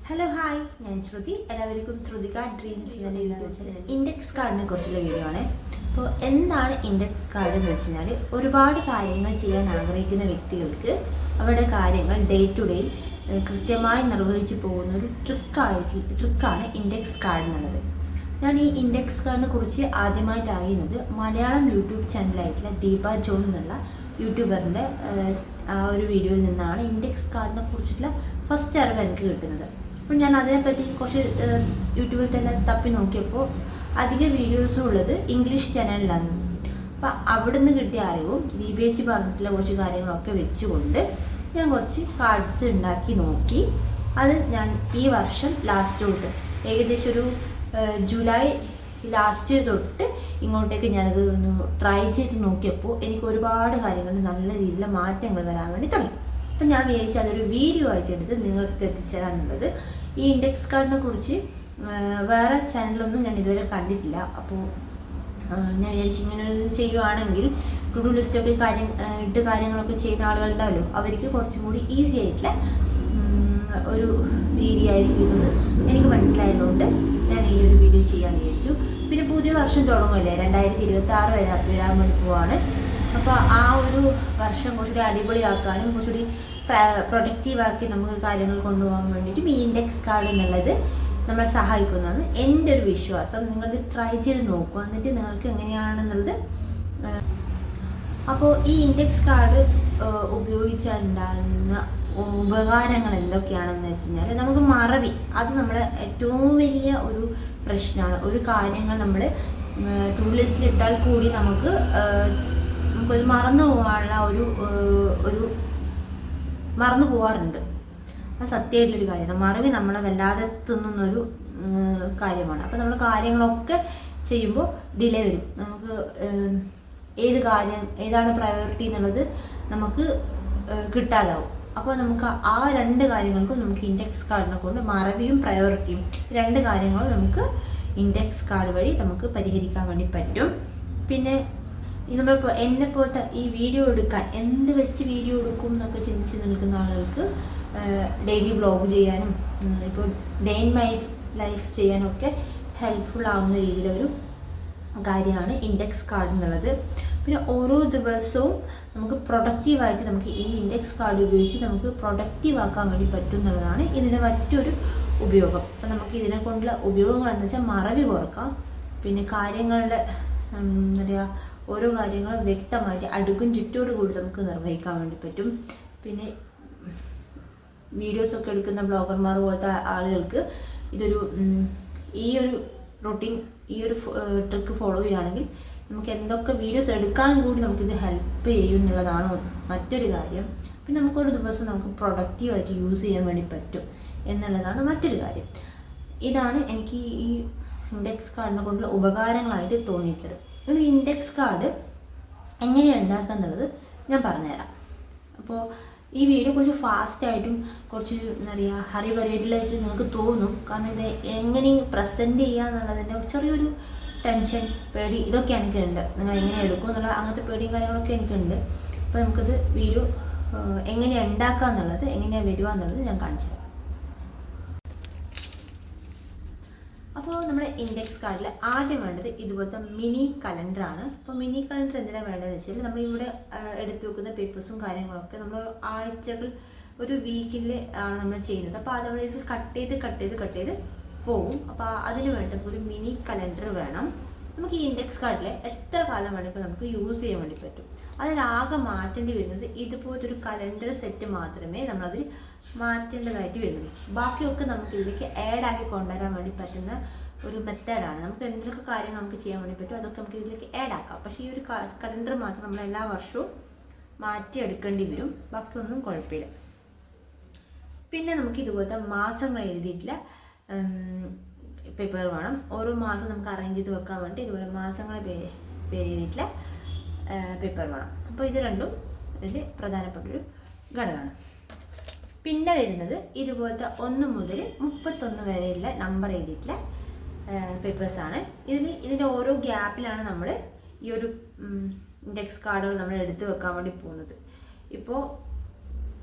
Hello hi, ഞാൻ ശ്രുതി. എല്ലാവർക്കും Shruthika dreams index കാർഡിനെ കുറിച്ചുള്ള വീഡിയോ ആണ്. അപ്പോൾ എന്താണ് ഇൻഡെക്സ് കാർഡ് എന്ന് വെച്ച് കഴിഞ്ഞാൽ, ഒരുപാട് കാര്യങ്ങൾ ചെയ്യാൻ ആഗ്രഹിക്കുന്ന വ്യക്തികൾക്ക് അവരുടെ കാര്യങ്ങൾ ഡേ ടു ഡേ കൃത്യമായി നിർവഹിച്ചു പോകുന്ന ഒരു ട്രിക്കാണ് ഇൻഡെക്സ് കാർഡ് എന്നുള്ളത്. ഞാൻ ഈ ഇൻഡെക്സ് കാർഡിനെ കുറിച്ച് ആദ്യമായിട്ട് അറിയുന്നത് മലയാളം യൂട്യൂബ് ചാനലായിട്ടുള്ള ദീപ ജോൺ എന്നുള്ള യൂട്യൂബറിൻ്റെ ആ ഒരു വീഡിയോയിൽ നിന്നാണ് ഇൻഡെക്സ് കാർഡിനെ കുറിച്ചിട്ടുള്ള ഫസ്റ്റ് അറിവ് എനിക്ക് കിട്ടുന്നത്. അപ്പോൾ ഞാൻ അതിനെപ്പറ്റി കുറച്ച് യൂട്യൂബിൽ തന്നെ തപ്പി നോക്കിയപ്പോൾ അധിക വീഡിയോസും ഉള്ളത് ഇംഗ്ലീഷ് ചാനലിലാണ്. അപ്പോൾ അവിടെ നിന്ന് കിട്ടിയ അറിവും ദീപേച്ചി പറഞ്ഞിട്ടുള്ള കുറച്ച് കാര്യങ്ങളൊക്കെ വെച്ചുകൊണ്ട് ഞാൻ കുറച്ച് കാർഡ്സ് ഉണ്ടാക്കി നോക്കി. അത് ഞാൻ ഈ വർഷം ലാസ്റ്റ് തൊട്ട് ഏകദേശം ഒരു ജൂലൈ ലാസ്റ്റ് തൊട്ട് ഇങ്ങോട്ടേക്ക് ഞാനത് ഒന്ന് ട്രൈ ചെയ്ത് നോക്കിയപ്പോൾ എനിക്ക് ഒരുപാട് കാര്യങ്ങൾ നല്ല രീതിയിൽ മാറ്റങ്ങൾ വരാൻ വേണ്ടി തുടങ്ങി. അപ്പം ഞാൻ വിചാരിച്ചു അതൊരു വീഡിയോ ആയിട്ട് എടുത്ത് നിങ്ങൾക്ക് എത്തിച്ചേരാന്നുള്ളത്. ഈ ഇൻഡെക്സ് കാർഡിനെ കുറിച്ച് വേറെ ചാനലൊന്നും ഞാൻ ഇതുവരെ കണ്ടിട്ടില്ല. അപ്പോൾ ഞാൻ വിചാരിച്ചു ഇങ്ങനെ ചെയ്യുവാണെങ്കിൽ ടു ഡു ലിസ്റ്റൊക്കെ കാര്യങ്ങളൊക്കെ ചെയ്യുന്ന ആളുകളുണ്ടാവല്ലോ, അവർക്ക് കുറച്ചും കൂടി ഈസി ആയിട്ടുള്ള ഒരു രീതിയായിരിക്കും ഇതെന്ന് എനിക്ക് മനസ്സിലായതുകൊണ്ട് ഞാൻ ഈ ഒരു വീഡിയോ ചെയ്യാൻ വിചാരിച്ചു. പിന്നെ പുതിയ വർഷം തുടങ്ങുമല്ലേ, 2026 വരാൻ വേണ്ടി പോവാണ്. അപ്പോൾ ആ ഒരു വർഷം കുറച്ചുകൂടി അടിപൊളിയാക്കാനും കുറച്ചുകൂടി പ്രൊഡക്റ്റീവാക്കി നമുക്ക് കാര്യങ്ങൾ കൊണ്ടുപോകാൻ വേണ്ടിയിട്ടും ഈ ഇൻഡെക്സ് കാർഡ് എന്നുള്ളത് നമ്മളെ സഹായിക്കുന്നതാണ് എൻ്റെ ഒരു വിശ്വാസം. നിങ്ങളത് ട്രൈ ചെയ്ത് നോക്കുക, എന്നിട്ട് നിങ്ങൾക്ക് എങ്ങനെയാണെന്നുള്ളത്. അപ്പോൾ ഈ ഇൻഡെക്സ് കാർഡ് ഉപയോഗിച്ചുണ്ടാകുന്ന ഉപകാരങ്ങൾ എന്തൊക്കെയാണെന്ന് വെച്ച് കഴിഞ്ഞാൽ, നമുക്ക് മറവി അത് നമ്മളെ ഏറ്റവും വലിയ ഒരു പ്രശ്നമാണ്. ഒരു കാര്യങ്ങൾ നമ്മൾ ടു ലിസ്റ്റിലിട്ടാൽ കൂടി നമുക്കത് മറന്നു പോകാനുള്ള ഒരു മറന്നു പോകാറുണ്ട്. അത് സത്യമായിട്ടുള്ളൊരു കാര്യമാണ്. മറവി നമ്മളെ വല്ലാതെ തിന്നുന്നൊരു കാര്യമാണ്. അപ്പോൾ നമ്മൾ കാര്യങ്ങളൊക്കെ ചെയ്യുമ്പോൾ ഡിലേ വരും. നമുക്ക് ഏതാണ് പ്രയോറിറ്റി എന്നുള്ളത് നമുക്ക് കിട്ടാതാവും. അപ്പോൾ നമുക്ക് ആ രണ്ട് കാര്യങ്ങൾക്കും നമുക്ക് ഇൻഡെക്സ് കാർഡിനെ കൊണ്ട് മറവിയും പ്രയോറിറ്റിയും രണ്ട് കാര്യങ്ങളും നമുക്ക് ഇൻഡെക്സ് കാർഡ് വഴി നമുക്ക് പരിഹരിക്കാൻ വേണ്ടി പറ്റും. പിന്നെ നമ്മളിപ്പോൾ എന്നെപ്പോലത്തെ ഈ വീഡിയോ എടുക്കാൻ എന്ത് വെച്ച് വീഡിയോ എടുക്കും എന്നൊക്കെ ചിന്തിച്ച് നിൽക്കുന്ന ആളുകൾക്ക് ഡെയിലി വ്ളോഗ് ചെയ്യാനും ഇപ്പോൾ ഡേ ഇൻ മൈ ലൈഫ് ചെയ്യാനൊക്കെ ഹെൽപ്ഫുൾ ആവുന്ന രീതിയിലൊരു കാര്യമാണ് ഇൻഡെക്സ് കാർഡ് എന്നുള്ളത്. പിന്നെ ഓരോ ദിവസവും നമുക്ക് പ്രൊഡക്റ്റീവായിട്ട് നമുക്ക് ഈ ഇൻഡെക്സ് കാർഡ് ഉപയോഗിച്ച് നമുക്ക് പ്രൊഡക്റ്റീവ് ആക്കാൻ വേണ്ടി പറ്റും എന്നുള്ളതാണ് ഇതിൻ്റെ മറ്റൊരു ഉപയോഗം. അപ്പം നമുക്ക് ഇതിനെ കൊണ്ടുള്ള ഉപയോഗങ്ങൾ എന്ന് വെച്ചാൽ മറവി കുറക്കാം. പിന്നെ കാര്യങ്ങളുടെ എന്താ പറയുക, ഓരോ കാര്യങ്ങളും വ്യക്തമായിട്ട് അടുക്കും ചുറ്റോട് കൂടി നമുക്ക് നിർവഹിക്കാൻ വേണ്ടി പറ്റും. പിന്നെ വീഡിയോസൊക്കെ എടുക്കുന്ന ബ്ലോഗർമാർ പോലത്തെ ആളുകൾക്ക് ഇതൊരു ഈ ഒരു റൊട്ടീൻ ഈ ഒരു ട്രിക്ക് ഫോളോ ചെയ്യുകയാണെങ്കിൽ നമുക്ക് എന്തൊക്കെ വീഡിയോസ് എടുക്കാൻ കൂടി നമുക്കിത് ഹെൽപ്പ് ചെയ്യും എന്നുള്ളതാണ് മറ്റൊരു കാര്യം. പിന്നെ നമുക്കൊരു ദിവസം നമുക്ക് പ്രൊഡക്റ്റീവായിട്ട് യൂസ് ചെയ്യാൻ വേണ്ടി പറ്റും എന്നുള്ളതാണ് മറ്റൊരു കാര്യം. ഇതാണ് എനിക്ക് ഈ ഇൻഡെക്സ് കാർഡിനെ കൊണ്ടുള്ള ഉപകാരങ്ങളായിട്ട് തോന്നിയിട്ടുള്ളത്. ഇത് ഇൻഡെക്സ് കാർഡ് എങ്ങനെയാണ് ഉണ്ടാക്കുക എന്നുള്ളത് ഞാൻ പറഞ്ഞുതരാം. അപ്പോൾ ഈ വീഡിയോ കുറച്ച് ഫാസ്റ്റായിട്ടും കുറച്ച് എന്താ പറയുക ഹറിബറിയായിട്ട് നിങ്ങൾക്ക് തോന്നും. കാരണം ഇത് എങ്ങനെ പ്രസൻറ്റ് ചെയ്യുക എന്നുള്ളതിൻ്റെ ചെറിയൊരു ടെൻഷൻ, പേടി ഇതൊക്കെ എനിക്കുണ്ട്. നിങ്ങൾ എങ്ങനെ എടുക്കും എന്നുള്ള അങ്ങനത്തെ പേടിയും കാര്യങ്ങളൊക്കെ എനിക്കുണ്ട്. അപ്പോൾ നമുക്കിത് വീഡിയോ എങ്ങനെയാണ് ഉണ്ടാക്കുക എന്നുള്ളത്, എങ്ങനെയാണ് വരിക എന്നുള്ളത് ഞാൻ കാണിച്ചു തരാം. അപ്പോൾ നമ്മുടെ ഇൻഡെക്സ് കാർഡിൽ ആദ്യം വേണ്ടത് ഇതുപോലത്തെ മിനി കലണ്ടറാണ്. അപ്പോൾ മിനി കലണ്ടർ എന്തിനാണ് വേണ്ടതെന്ന് വെച്ചാൽ, നമ്മളിവിടെ എടുത്തു വെക്കുന്ന പേപ്പേഴ്സും കാര്യങ്ങളൊക്കെ നമ്മൾ ആഴ്ചകൾ ഒരു വീക്കിൽ ആണ് നമ്മൾ ചെയ്യുന്നത്. അപ്പോൾ അത് നമ്മൾ ഇതിൽ കട്ട് ചെയ്ത് പോകും. അപ്പോൾ അതിന് വേണ്ട ഒരു മിനി കലണ്ടർ വേണം. നമുക്ക് ഈ ഇൻഡെക്സ് കാർഡിൽ എത്ര കാലം വേണമെങ്കിലും നമുക്ക് യൂസ് ചെയ്യാൻ വേണ്ടി പറ്റും. അതിലാകെ മാറ്റേണ്ടി വരുന്നത് ഇതുപോലത്തെ ഒരു കലണ്ടർ സെറ്റ് മാത്രമേ നമ്മളതിൽ മാറ്റേണ്ടതായിട്ട് വരുന്നുള്ളൂ. ബാക്കിയൊക്കെ നമുക്ക് ഇതിലേക്ക് ആക്കി കൊണ്ടുവരാൻ വേണ്ടി പറ്റുന്ന ഒരു മെത്തേഡാണ്. നമുക്ക് എന്തൊക്കെ കാര്യങ്ങൾ നമുക്ക് ചെയ്യാൻ വേണ്ടി പറ്റും അതൊക്കെ നമുക്ക് ഇതിലേക്ക് ആക്കാം. പക്ഷേ ഈ ഒരു കലണ്ടർ മാത്രം നമ്മൾ എല്ലാ വർഷവും മാറ്റിയെടുക്കേണ്ടി വരും. ബാക്കിയൊന്നും കുഴപ്പമില്ല. പിന്നെ നമുക്ക് ഇതുപോലത്തെ മാസങ്ങൾ എഴുതിയിട്ടുള്ള പേപ്പർ വേണം. ഓരോ മാസം നമുക്ക് അറേഞ്ച് ചെയ്ത് വെക്കാൻ വേണ്ടി ഇതുപോലെ മാസങ്ങളെ പേര് എഴുതിയിട്ടുള്ള പേപ്പർ വേണം. അപ്പോൾ ഇത് രണ്ടും ഇതിൽ പ്രധാനപ്പെട്ടൊരു ഘടകമാണ്. പിന്നെ വരുന്നത് ഇതുപോലത്തെ 1 മുതൽ 31 വരെയുള്ള നമ്പർ എഴുതിയിട്ടുള്ള പേപ്പേഴ്സാണ്. ഇതിൻ്റെ ഓരോ ഗ്യാപ്പിലാണ് നമ്മൾ ഈ ഒരു ഇൻഡെക്സ് കാർഡുകൾ നമ്മൾ എടുത്ത് വെക്കാൻ വേണ്ടി പോകുന്നത്. ഇപ്പോൾ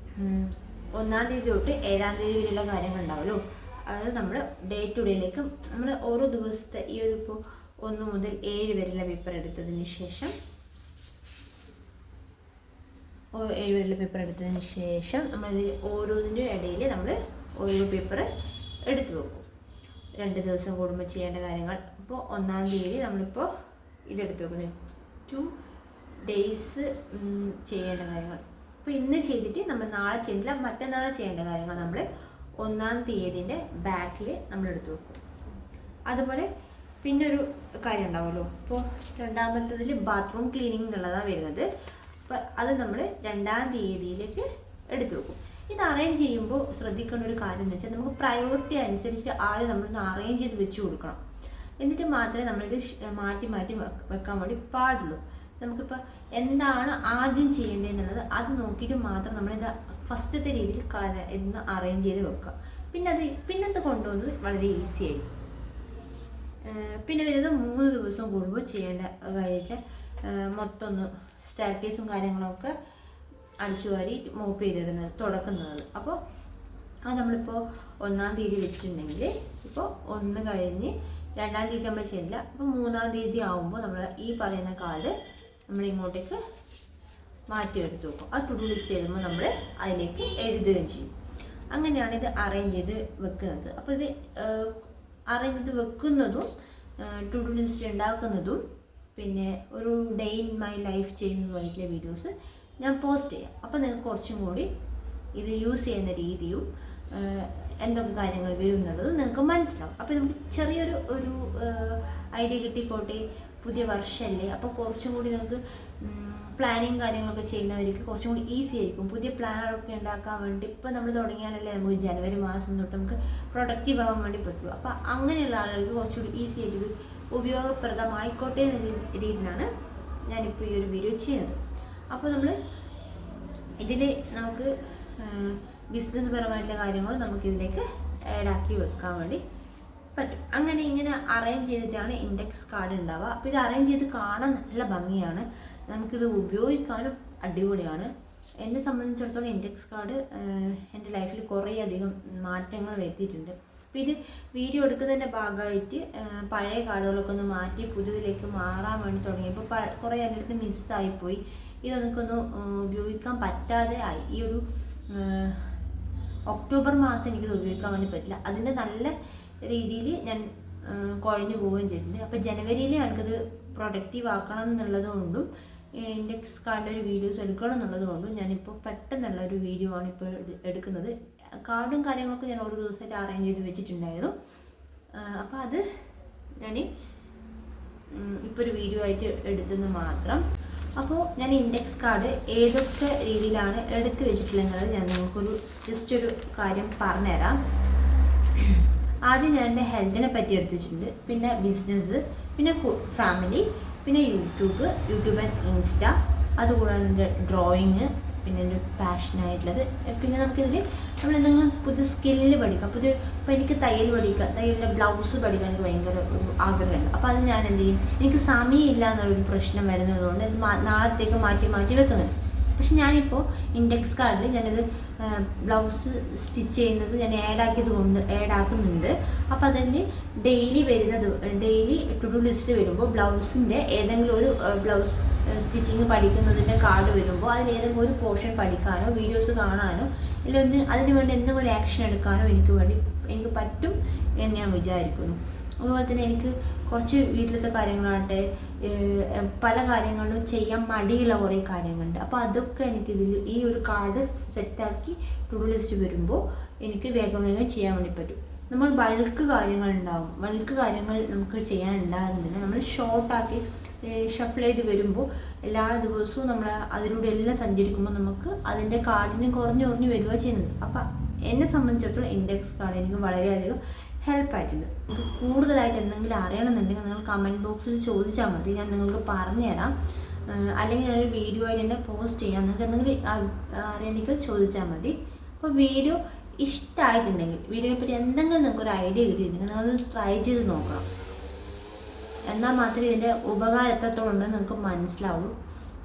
1-ാം തീയതി തൊട്ട് 7-ാം തീയതി വരെയുള്ള കാര്യങ്ങൾ ഉണ്ടാവുമല്ലോ, അത് നമ്മൾ ഡേ ടു ഡേയിലേക്ക് നമ്മൾ ഓരോ ദിവസത്തെ ഈ ഒരു ഇപ്പോൾ 1 മുതൽ 7 വരെയുള്ള പേപ്പർ എടുത്തതിന് ശേഷം 7 വരെയുള്ള പേപ്പർ എടുത്തതിന് ശേഷം നമ്മളിത് ഓരോന്നിൻ്റെ ഇടയിൽ നമ്മൾ ഓരോ പേപ്പർ എടുത്തു വെക്കും. 2 ദിവസം കൂടുമ്പോൾ ചെയ്യേണ്ട കാര്യങ്ങൾ. ഇപ്പോൾ 1-ാം തീയതി നമ്മളിപ്പോൾ ഇതെടുത്ത് വെക്കുന്നത് 2 ഡേയ്സ് ചെയ്യേണ്ട കാര്യങ്ങൾ. അപ്പോൾ ഇന്ന് ചെയ്തിട്ട് നമ്മൾ നാളെ ചെയ്തില്ല, മറ്റന്നാളെ ചെയ്യേണ്ട കാര്യങ്ങൾ നമ്മൾ 1-ാം തീയതിൻ്റെ ബാക്കിൽ നമ്മൾ എടുത്തു വെക്കും. അതുപോലെ പിന്നൊരു കാര്യം ഉണ്ടാവുമല്ലോ, ഇപ്പോൾ 2-ാമത്തതിൽ ബാത്റൂം ക്ലീനിങ് എന്നുള്ളതാണ് വരുന്നത്. അപ്പോൾ അത് നമ്മൾ 2-ാം തീയതിയിലേക്ക് എടുത്തു വെക്കും. ഇത് അറേഞ്ച് ചെയ്യുമ്പോൾ ശ്രദ്ധിക്കേണ്ട ഒരു കാര്യം എന്ന് വെച്ചാൽ നമുക്ക് പ്രയോറിറ്റി അനുസരിച്ച് ആദ്യം നമ്മളൊന്ന് അറേഞ്ച് ചെയ്ത് വെച്ച് കൊടുക്കണം. എന്നിട്ട് മാത്രമേ നമ്മളിത് മാറ്റി മാറ്റി വെക്കാൻ വേണ്ടി പാടുള്ളൂ. നമുക്കിപ്പോൾ എന്താണ് ആദ്യം ചെയ്യേണ്ടതെന്നുള്ളത് അത് നോക്കിയിട്ട് മാത്രം നമ്മളിത് ഫസ്റ്റത്തെ രീതിയിൽ ഇന്ന് അറേഞ്ച് ചെയ്ത് വെക്കുക. പിന്നത്തെ കൊണ്ടുവന്നത് വളരെ ഈസി ആയിരിക്കും. പിന്നെ വരുന്നത് 3 ദിവസം കൂടുമ്പോൾ ചെയ്യേണ്ട കാര്യത്തിൽ മൊത്തം ഒന്ന് സ്റ്റെയർകേസും കാര്യങ്ങളൊക്കെ അടിച്ചു വാരി മോപ്പ് ചെയ്തിടുന്നത് തുടക്കുന്നത്. അപ്പോൾ അത് നമ്മളിപ്പോൾ 1-ാം തീയതി വെച്ചിട്ടുണ്ടെങ്കിൽ ഇപ്പോൾ 1 കഴിഞ്ഞ് 2-ാം തീയതി നമ്മൾ ചെയ്യില്ല. അപ്പോൾ 3-ാം തീയതി ആകുമ്പോൾ നമ്മൾ ഈ പറയുന്ന കാർഡ് നമ്മൾ ഇങ്ങോട്ടേക്ക് മാറ്റിയെടുത്ത് വെക്കും. ആ ടു ഡു ലിസ്റ്റ് എഴുതുമ്പോൾ നമ്മൾ അതിലേക്ക് എഴുതുകയും ചെയ്യും. അങ്ങനെയാണ് ഇത് അറേഞ്ച് ചെയ്ത് വെക്കുന്നത്. അപ്പോൾ ഇത് അറേഞ്ച് ചെയ്ത് വെക്കുന്നതും ടു ഡു ലിസ്റ്റ് ഉണ്ടാക്കുന്നതും പിന്നെ ഒരു ഡേ ഇൻ മൈ ലൈഫ് ചെയ്യുന്നതുമായിട്ടുള്ള വീഡിയോസ് ഞാൻ പോസ്റ്റ് ചെയ്യാം. അപ്പോൾ നിങ്ങൾക്ക് കുറച്ചും കൂടി ഇത് യൂസ് ചെയ്യുന്ന രീതിയും എന്തൊക്കെ കാര്യങ്ങൾ വരും എന്നുള്ളതും നിങ്ങൾക്ക് മനസ്സിലാവും. അപ്പോൾ നമുക്ക് ചെറിയൊരു ഐഡിയ കിട്ടിക്കോട്ടെ. പുതിയ വർഷമല്ലേ, അപ്പോൾ കുറച്ചും കൂടി നിങ്ങൾക്ക് പ്ലാനിങ് കാര്യങ്ങളൊക്കെ ചെയ്യുന്നവർക്ക് കുറച്ചും കൂടി ഈസി ആയിരിക്കും. പുതിയ പ്ലാനറൊക്കെ ഉണ്ടാക്കാൻ വേണ്ടി ഇപ്പോൾ നമ്മൾ തുടങ്ങിയാലല്ലേ നമുക്ക് ജനുവരി മാസം തൊട്ട് നമുക്ക് പ്രൊഡക്റ്റീവ് ആവാൻ വേണ്ടി പറ്റുള്ളൂ. അപ്പോൾ അങ്ങനെയുള്ള ആളുകൾക്ക് കുറച്ചുകൂടി ഈസി ആയിട്ട് ഇത് ഉപയോഗപ്രദമായിക്കോട്ടെ എന്ന രീതിയിലാണ് ഞാനിപ്പോൾ ഈ ഒരു വീഡിയോ ചെയ്യുന്നത്. അപ്പോൾ നമ്മൾ ഇതിൽ നമുക്ക് ബിസിനസ് പരമായിട്ടുള്ള കാര്യങ്ങൾ നമുക്കിതിലേക്ക് ആഡാക്കി വെക്കാൻ വേണ്ടി പറ്റും. അങ്ങനെ ഇങ്ങനെ അറേഞ്ച് ചെയ്തിട്ടാണ് ഇൻഡെക്സ് കാർഡ് ഉണ്ടാവുക. അപ്പോൾ ഇത് അറേഞ്ച് ചെയ്ത് കാണാൻ നല്ല ഭംഗിയാണ്, നമുക്കിത് ഉപയോഗിക്കാനും അടിപൊളിയാണ്. എന്നെ സംബന്ധിച്ചിടത്തോളം ഇൻഡെക്സ് കാർഡ് എൻ്റെ ലൈഫിൽ കുറേ അധികം മാറ്റങ്ങൾ വരുത്തിയിട്ടുണ്ട്. അപ്പോൾ ഇത് വീഡിയോ എടുക്കുന്നതിൻ്റെ ഭാഗമായിട്ട് പഴയ കാർഡുകളൊക്കെ ഒന്ന് മാറ്റി പുതിയതിലേക്ക് മാറാൻ വേണ്ടി തുടങ്ങിയപ്പോൾ കുറേ എൻ്റെ അടുത്ത് മിസ്സായിപ്പോയി. ഇതൊന്നൊക്കൊന്ന് ഉപയോഗിക്കാൻ പറ്റാതെ ആയി. ഈ ഒരു ഒക്ടോബർ മാസം എനിക്കിത് ഉപയോഗിക്കാൻ വേണ്ടി പറ്റില്ല. അതിൻ്റെ നല്ല രീതിയിൽ ഞാൻ കുഴഞ്ഞു പോവുകയും ചെയ്തിട്ടുണ്ട്. അപ്പോൾ ജനുവരിയിൽ എനിക്കത് പ്രൊഡക്റ്റീവ് ആക്കണം എന്നുള്ളതുകൊണ്ടും ഇൻഡെക്സ് കാർഡിൻ്റെ ഒരു വീഡിയോസ് എടുക്കണം എന്നുള്ളതുകൊണ്ടും ഞാനിപ്പോൾ പെട്ടെന്നുള്ള ഒരു വീഡിയോ ആണ് ഇപ്പോൾ എടുക്കുന്നത്. കാർഡും കാര്യങ്ങളൊക്കെ ഞാൻ ഓരോ ദിവസമായിട്ട് അറേഞ്ച് ചെയ്ത് വെച്ചിട്ടുണ്ടായിരുന്നു. അപ്പോൾ അത് ഞാൻ ഇപ്പോൾ ഒരു വീഡിയോ ആയിട്ട് എടുത്തെന്ന് മാത്രം. അപ്പോൾ ഞാൻ ഇൻഡെക്സ് കാർഡ് ഏതൊക്കെ രീതിയിലാണ് എടുത്തു വെച്ചിട്ടുള്ളത് ഞാൻ നിങ്ങൾക്കൊരു ജസ്റ്റ് ഒരു കാര്യം പറഞ്ഞുതരാം. ആദ്യം ഞാൻ എൻ്റെ ഹെൽത്തിനെ പറ്റി എടുത്തു വെച്ചിട്ടുണ്ട്, പിന്നെ ബിസിനസ്, പിന്നെ ഫാമിലി, പിന്നെ യൂട്യൂബ് ആൻഡ് ഇൻസ്റ്റ, അതുകൂടാതെ എൻ്റെ ഡ്രോയിങ്, പിന്നെ എൻ്റെ പാഷനായിട്ടുള്ളത്. പിന്നെ നമുക്കിതിൽ നമ്മൾ എന്തെങ്കിലും പുതിയ സ്കില്ല് പഠിക്കാം. ഇപ്പോൾ എനിക്ക് തയ്യൽ പഠിക്കാം, തയ്യലിൻ്റെ ബ്ലൗസ് പഠിക്കാൻ എനിക്ക് ഭയങ്കര ഒരു ആഗ്രഹമുണ്ട്. അപ്പോൾ അത് ഞാൻ എന്ത് ചെയ്യും, എനിക്ക് സമയമില്ല എന്നുള്ളൊരു പ്രശ്നം വരുന്നതുകൊണ്ട് നാളത്തേക്ക് മാറ്റി വെക്കുന്നുണ്ട്. പക്ഷെ ഞാനിപ്പോൾ ഇൻഡെക്സ് കാർഡിൽ ഞാനത് ബ്ലൗസ് സ്റ്റിച്ച് ചെയ്യുന്നത് ഞാൻ ആഡാക്കുന്നുണ്ട്. അപ്പോൾ അതിൽ ഡെയിലി ടു ഡു ലിസ്റ്റ് വരുമ്പോൾ ബ്ലൗസിൻ്റെ ഏതെങ്കിലും ഒരു ബ്ലൗസ് സ്റ്റിച്ചിങ് പഠിക്കുന്നതിൻ്റെ കാർഡ് വരുമ്പോൾ അതിലേതെങ്കിലും ഒരു പോർഷൻ പഠിക്കാനോ വീഡിയോസ് കാണാനോ ഇല്ല അതിന് വേണ്ടി എന്തെങ്കിലും ഒരു ആക്ഷൻ എടുക്കാനോ എനിക്ക് പറ്റും എന്ന് ഞാൻ വിചാരിക്കുന്നു. അതുപോലെ തന്നെ എനിക്ക് കുറച്ച് വീട്ടിലത്തെ കാര്യങ്ങളാകട്ടെ പല കാര്യങ്ങളും ചെയ്യാൻ മടിയുള്ള കുറേ കാര്യങ്ങളുണ്ട്. അപ്പോൾ അതൊക്കെ എനിക്കിതിൽ ഈ ഒരു കാർഡ് സെറ്റാക്കി ടു ഡു ലിസ്റ്റ് വരുമ്പോൾ എനിക്ക് വേഗം ചെയ്യാൻ വേണ്ടി പറ്റും. നമ്മൾ ബൾക്ക് കാര്യങ്ങളുണ്ടാവും, ബൾക്ക് കാര്യങ്ങൾ നമുക്ക് ചെയ്യാനുണ്ടാകുന്നില്ല. നമ്മൾ ഷോർട്ടാക്കി ഷഫിൾ ചെയ്ത് വരുമ്പോൾ എല്ലാ ദിവസവും നമ്മൾ അതിലൂടെ എല്ലാം സഞ്ചരിക്കുമ്പോൾ നമുക്ക് അതിൻ്റെ കാർഡിന് കുറഞ്ഞു വരിക ചെയ്യുന്നുണ്ട്. അപ്പം എന്നെ സംബന്ധിച്ചിടത്തോളം ഇൻഡെക്സ് കാർഡ് എനിക്ക് വളരെയധികം ഹെൽപ്പായിട്ടുണ്ട്. നിങ്ങൾക്ക് കൂടുതലായിട്ട് എന്തെങ്കിലും അറിയണമെന്നുണ്ടെങ്കിൽ നിങ്ങൾ കമൻറ്റ് ബോക്സിൽ ചോദിച്ചാൽ മതി, ഞാൻ നിങ്ങൾക്ക് പറഞ്ഞുതരാം. അല്ലെങ്കിൽ ഞാനൊരു വീഡിയോ ആയിട്ട് തന്നെ പോസ്റ്റ് ചെയ്യാം. നിങ്ങൾക്ക് എന്തെങ്കിലും അറിയണമെങ്കിൽ ചോദിച്ചാൽ മതി. അപ്പോൾ വീഡിയോ ഇഷ്ടമായിട്ടുണ്ടെങ്കിൽ വീഡിയോനെ പറ്റി എന്തെങ്കിലും നിങ്ങൾക്കൊരു ഐഡിയ കിട്ടിയിട്ടുണ്ടെങ്കിൽ നിങ്ങളത് ട്രൈ ചെയ്ത് നോക്കണം. എന്നാൽ മാത്രമേ ഇതിൻ്റെ ഉപകാരം എത്രത്തോളം ഉണ്ടെന്ന് നിങ്ങൾക്ക് മനസ്സിലാവുള്ളൂ.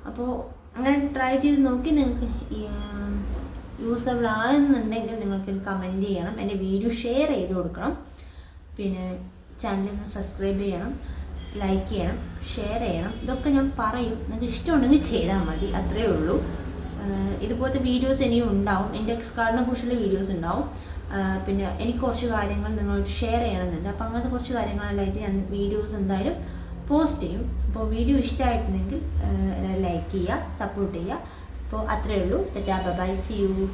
അപ്പോൾ അങ്ങനെ ട്രൈ ചെയ്ത് നോക്കി നിങ്ങൾക്ക് യൂസബിൾ ആണെന്നുണ്ടെങ്കിൽ നിങ്ങൾക്ക് കമൻറ്റ് ചെയ്യണം, എൻ്റെ വീഡിയോ ഷെയർ ചെയ്ത് കൊടുക്കണം, പിന്നെ ചാനലൊന്ന് സബ്സ്ക്രൈബ് ചെയ്യണം, ലൈക്ക് ചെയ്യണം, ഷെയർ ചെയ്യണം. ഇതൊക്കെ ഞാൻ പറയും, നിങ്ങൾക്ക് ഇഷ്ടമുണ്ടെങ്കിൽ ചെയ്താൽ മതി, അത്രയേ ഉള്ളൂ. ഇതുപോലത്തെ വീഡിയോസ് ഇനിയും ഉണ്ടാവും, ഇൻഡെക്സ് കാർഡിനെ കുറിച്ചുള്ള വീഡിയോസ് ഉണ്ടാവും. പിന്നെ എനിക്ക് കുറച്ച് കാര്യങ്ങൾ നിങ്ങളോട് ഷെയർ ചെയ്യണമെന്നുണ്ട്. അപ്പോൾ അങ്ങനത്തെ കുറച്ച് കാര്യങ്ങളെല്ലാമായിട്ട് ഞാൻ വീഡിയോസ് എന്തായാലും പോസ്റ്റ് ചെയ്യും. അപ്പോൾ വീഡിയോ ഇഷ്ടമായിട്ടുണ്ടെങ്കിൽ ലൈക്ക് ചെയ്യുക, സപ്പോർട്ട് ചെയ്യുക. അപ്പോൾ അത്രയേ ഉള്ളൂ. Bye, see U.